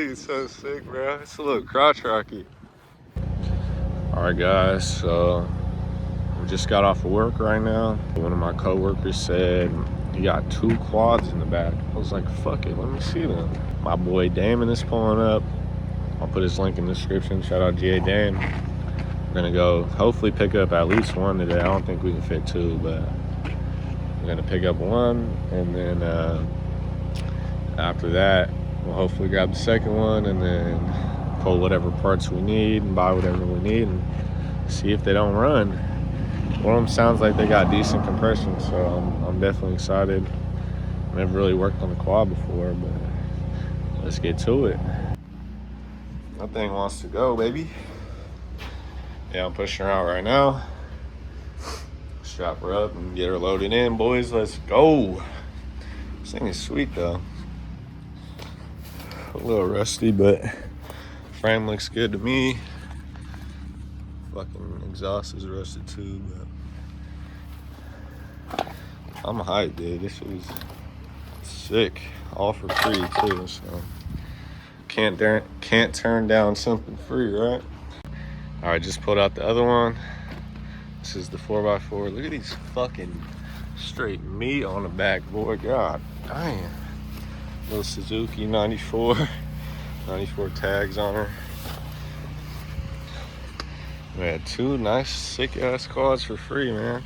It's so sick, bro. It's a little crotch rocky. All right, guys. So we just got off of work right now. One of my coworkers said he got 2 quads in the back. I was like, fuck it, let me see them. My boy Damon is pulling up. I'll put his link in the description. Shout out GA Dame. We're gonna go hopefully pick up at least 1 today. I don't think we can fit 2, but we're gonna pick up 1, and then after that we'll hopefully grab the second one and then pull whatever parts we need and buy whatever we need and see if they don't run. One of them sounds like they got decent compression, so I'm definitely excited. I've never really worked on a quad before, but let's get to it. That thing wants to go, baby. Yeah, I'm pushing her out right now. Strap her up and get her loaded in, boys. Let's go. This thing is sweet, though. A little rusty, but frame looks good to me. Fucking exhaust is rusted too, but I'm hyped, dude. This is sick. All for free too, so can't turn down something free, right? All right, just pulled out the other one. This is the 4x4. Look at these fucking straight meat on the back, boy. God damn. Little Suzuki 94 tags on her. We had 2 nice, sick-ass quads for free, man.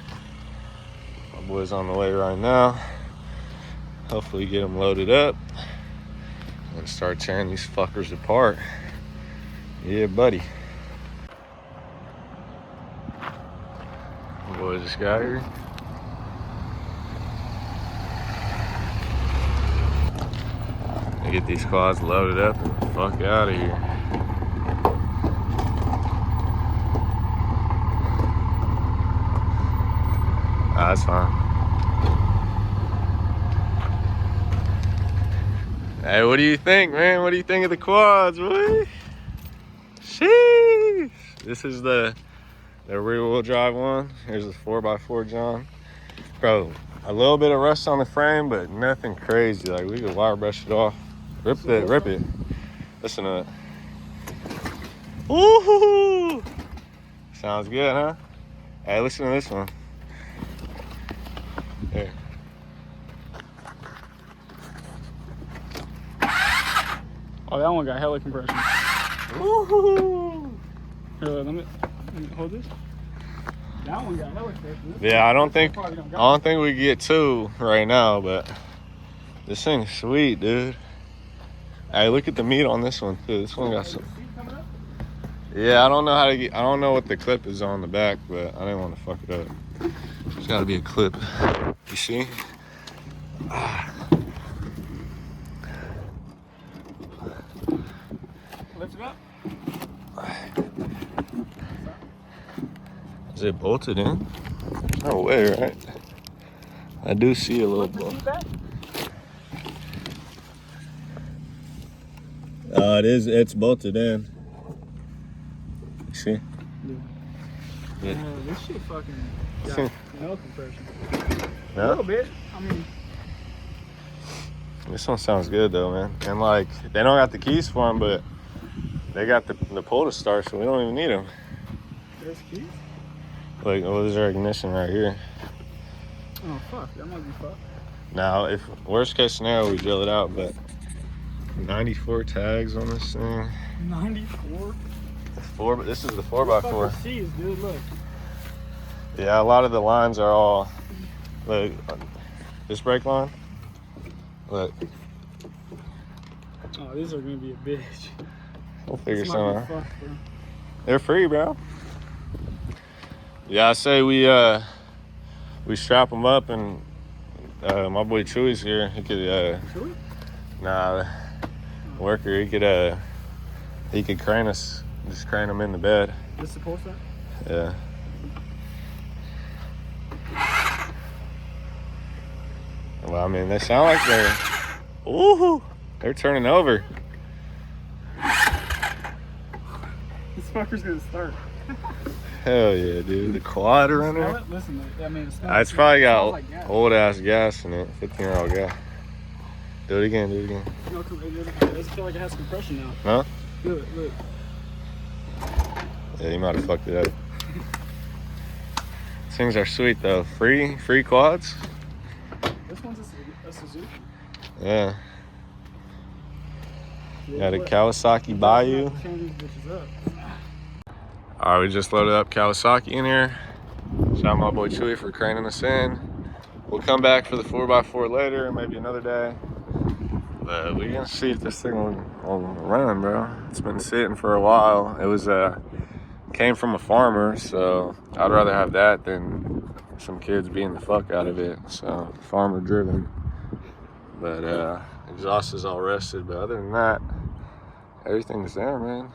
My boy's on the way right now. Hopefully get them loaded up and start tearing these fuckers apart. Yeah, buddy. My boy just got here. I get these quads loaded up and fuck out of here. That's fine. Hey, what do you think, man? What do you think of the quads, boy? Sheesh. This is the rear-wheel drive one. Here's the 4x4 John. Bro, a little bit of rust on the frame, but nothing crazy. Like, we could wire brush it off. Rip it. Listen to it. Woohoo! Sounds good, huh? Hey, listen to this one. Here. Oh, that one got hella compression. Woohoo! Here, let me hold this. That one got hella compression. Yeah, I don't think we can get 2 right now, but this thing's sweet, dude. Hey, look at the meat on this one too. This one got some. Yeah, I don't know I don't know what the clip is on the back, but I didn't want to fuck it up. There's got to be a clip. You see? Lift it up. Is it bolted in? No way, right? I do see a little bolt. It's bolted in. You see? Yeah. This shit fucking got no compression. No? A little bit. I mean, this one sounds good though, man. And like, they don't got the keys for them, but they got the pull to start, so we don't even need them. there's keys? Like, oh, there's our ignition right here. Oh, fuck. That might be fucked. Now, if worst case scenario, we drill it out, but 94 tags on this thing. 94? This is the 4x4. C's, dude, look. Yeah, a lot of the lines are all, like, this brake line. Look. Oh, these are gonna be a bitch. We'll figure This something might be out. fucked, bro. They're free, bro. Yeah, I say we strap them up, and my boy Chewy's here. He could Chewy? Nah, worker. He could crane us. Just crane them in the bed. This supposed to? Yeah. Well, I mean, they sound like they're turning over. This fucker's gonna start. Hell yeah, dude. The quad runner. Listen, I mean, It's probably got like gas. old ass gas in it. 15-year-old gas. Do it again, do it again. No, it doesn't feel like it has compression now. Huh? Look. Yeah, you might have fucked it up. These things are sweet though. Free quads. This one's a Suzuki. Yeah. Got a Kawasaki Bayou. Alright, we just loaded up Kawasaki in here. Shout out my boy Chewy for craning us in. We'll come back for the 4x4 later, maybe another day. But we're gonna see if this thing will run, bro. It's been sitting for a while. It was came from a farmer, so I'd rather have that than some kids beating the fuck out of it. So farmer driven. But exhaust is all rusted. But other than that, everything's there, man.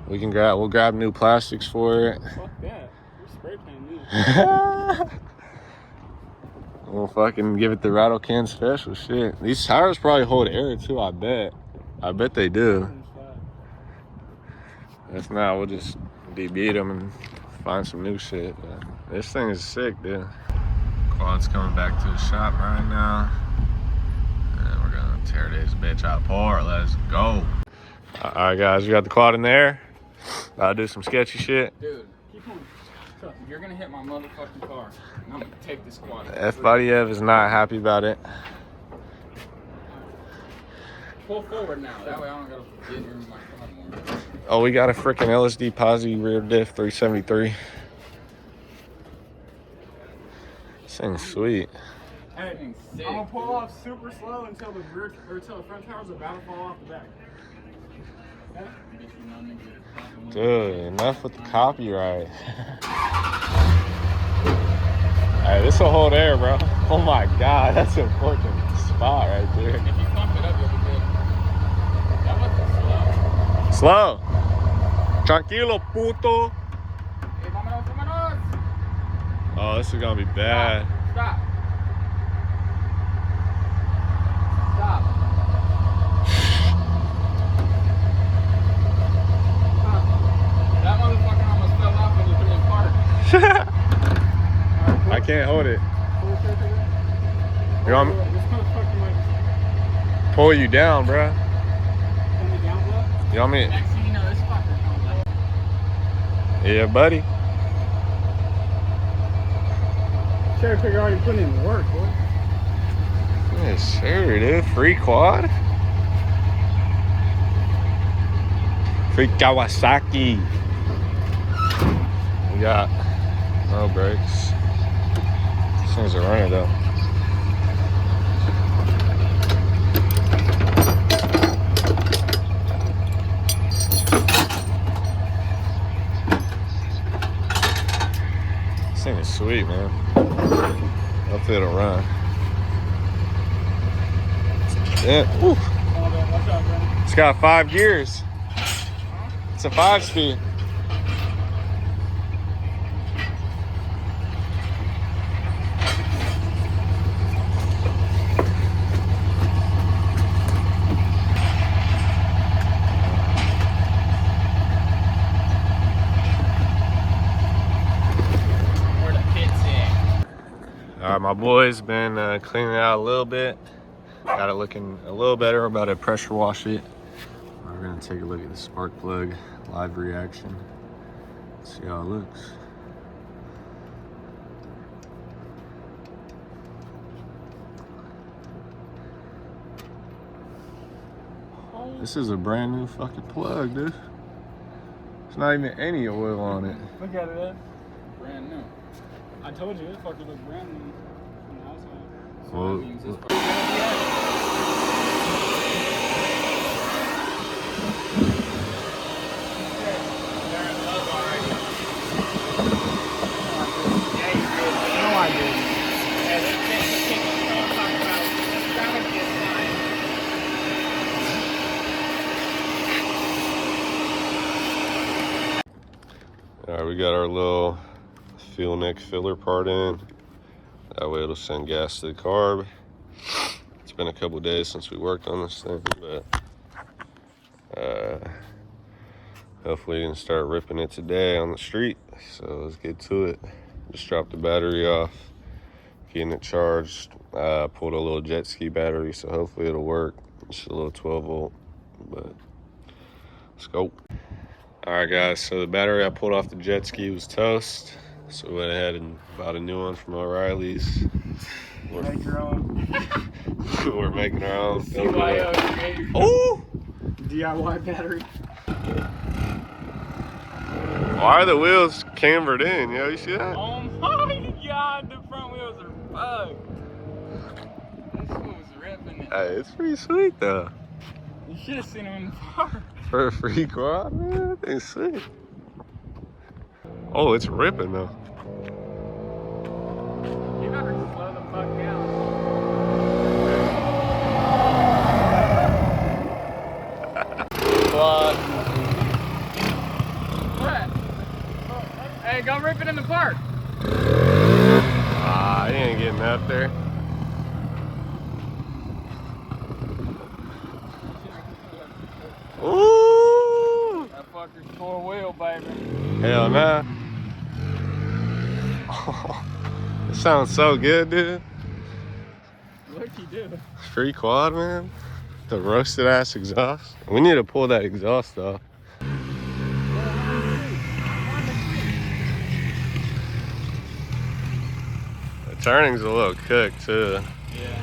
We'll grab new plastics for it. Fuck that. We're spray painting this. We'll fucking give it the rattle can special shit. These tires probably hold air too, I bet. I bet they do. If not, we'll just beat them and find some new shit. But this thing is sick, dude. Quad's coming back to the shop right now. And we're gonna tear this bitch apart. Let's go. Alright guys, we got the quad in there. I'll do some sketchy shit. Dude, keep on. You're gonna hit my motherfucking car. And I'm gonna take this quad. F-Bodyev is not happy about it. Pull forward now. That way I don't gotta get in my quad more. Oh, we got a freaking LSD Posi rear diff 373. This thing's sweet. Hey, I'm gonna pull off super slow until the front tower's about to fall off the back. Okay? Dude, enough with the copyright. Hey, this will hold air, bro. Oh my god, that's an important spot right there. If you pump it up, you'll be good. That wasn't Slow. slow. Tranquilo, puto. Hey, vámonos. Oh, this is gonna be bad. Stop. Stop. That motherfucker almost fell off when you threw it apart. I can't hold it. You want me This motherfucker might pull you down, bro? pull me down, bro. You want me? Next thing you know, this fucker's going left. Yeah, buddy. Cherry picker already put in work, boy. Yes, sir, dude. Free quad. Free Kawasaki. We got no brakes. These things are running though. This thing is sweet, man. Hopefully it'll run. Yeah. Ooh. Watch out, bro. It's got 5 gears. It's a 5-speed. Where the pit's at. All right, my boy's been cleaning it out a little bit. Got it looking a little better. We're about to pressure wash it. We're gonna take a look at the spark plug live reaction. See how it looks. This is a brand new fucking plug, dude. There's not even any oil on it. Look at it, Ed. Brand new. I told you, this fucker looks brand new from the outside. So Well, that means this fucker. All right, we got our little fuel neck filler part in. That way it'll send gas to the carb. It's been a couple days since we worked on this thing, but hopefully we can start ripping it today on the street. So let's get to it. Just dropped the battery off. getting it charged. Pulled a little jet ski battery, so hopefully it'll work. It's just a little 12 volt, but let's go. All right, guys, so the battery I pulled off the jet ski was toast, so we went ahead and bought a new one from O'Reilly's. Make your own. We're making our own. CYO. Oh! DIY battery. Why are the wheels cambered in, yo? You see that? Oh my god, the front wheels are bugged. This was ripping it. Hey, it's pretty sweet, though. You should have seen him in the park. For a free quad, man, that thing's sick. Oh, it's ripping, though. You better slow the fuck down. What? Hey, go rip it in the park. Ah, he ain't getting out there. Ooh! That fucker's 4-wheel, baby. Hell nah. Oh, it sounds so good, dude. What'd you do? Free quad, man. The roasted ass exhaust. We need to pull that exhaust off. The turning's a little cooked too. Yeah.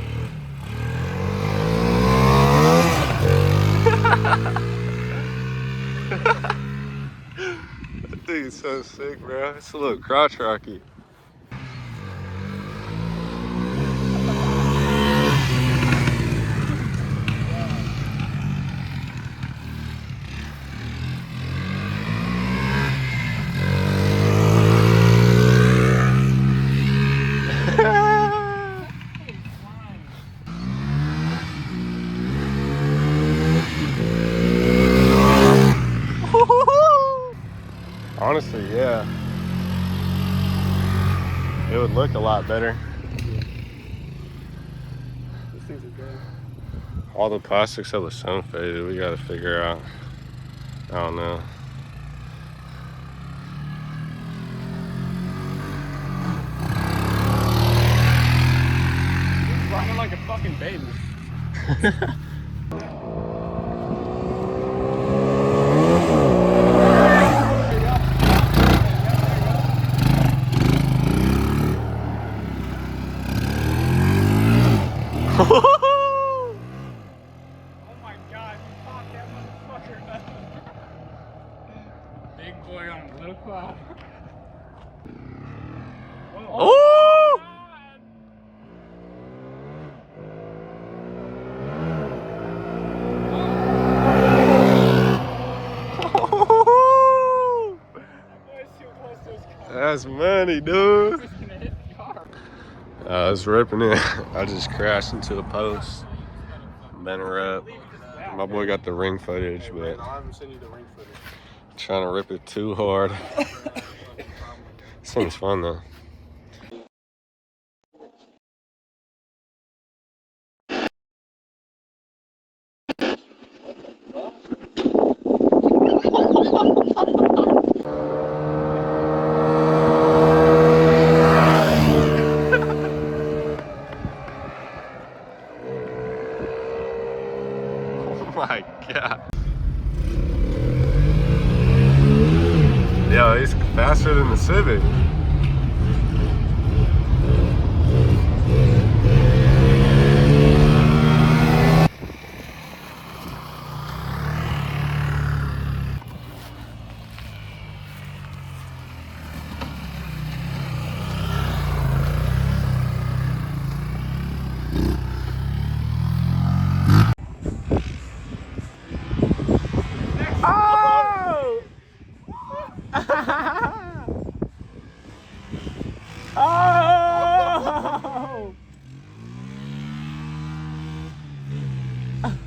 That thing is so sick, bro. It's a little crotch rocky. Honestly, yeah. It would look a lot better. These things are good. All the plastics of the sun faded. We gotta figure out. I don't know. He's running like a fucking baby. Oh my god, you popped that motherfucker. Big boy on a little quad. Oh! That's money, dude. I was ripping it. I just crashed into a post. Bent her up. My boy got the ring footage, but I'm trying to rip it too hard. This thing's fun though. Oh my god. Yo, he's faster than the Civic. Oh!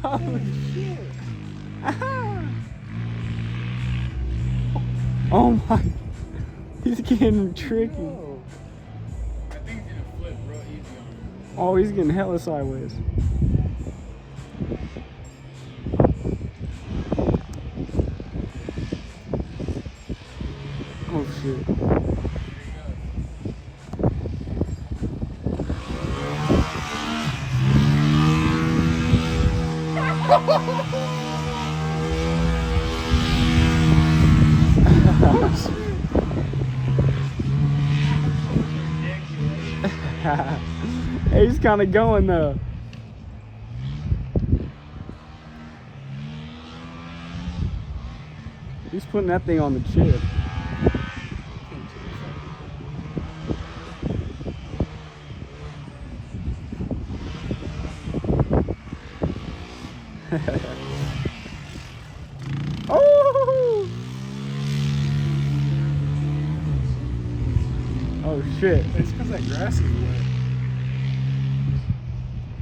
Oh shit! Oh my! He's getting tricky. I think he's gonna flip real easy on him. Oh, he's getting hella sideways. Oh shit. He's kind of going though. He's putting that thing on the chip. Oh! Oh shit. It's because that grass is wet.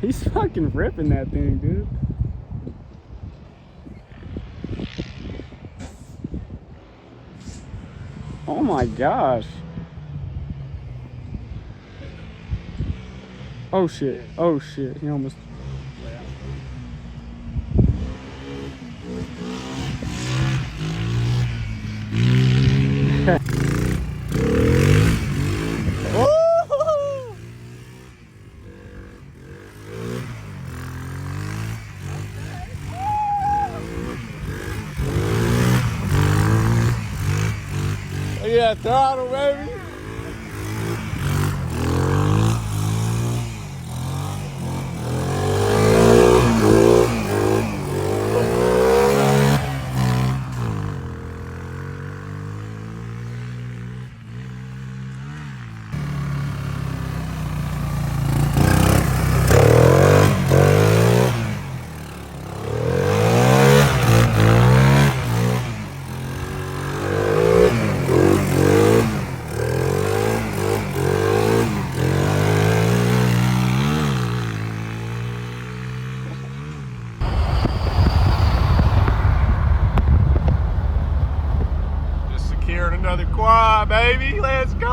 He's fucking ripping that thing, dude. Oh my gosh. Oh shit. Oh shit. He almost. Yeah, throttle, baby. Just secured another quad, baby. Let's go.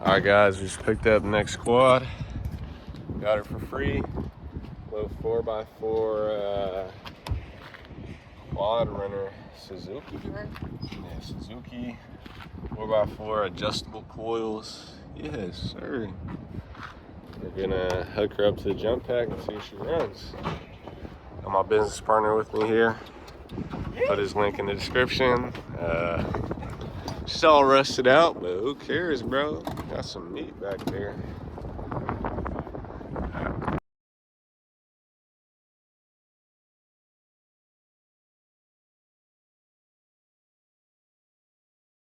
All right, guys, we just picked up the next quad. Got it for free. Little 4x4 quad runner Suzuki, right? Yeah, Suzuki 4x4 adjustable coils. Yes, sir. We're gonna hook her up to the jump pack and see if she runs. Got my business partner with me here. Put his link in the description. She's all rusted out, but who cares, bro? Got some meat back there.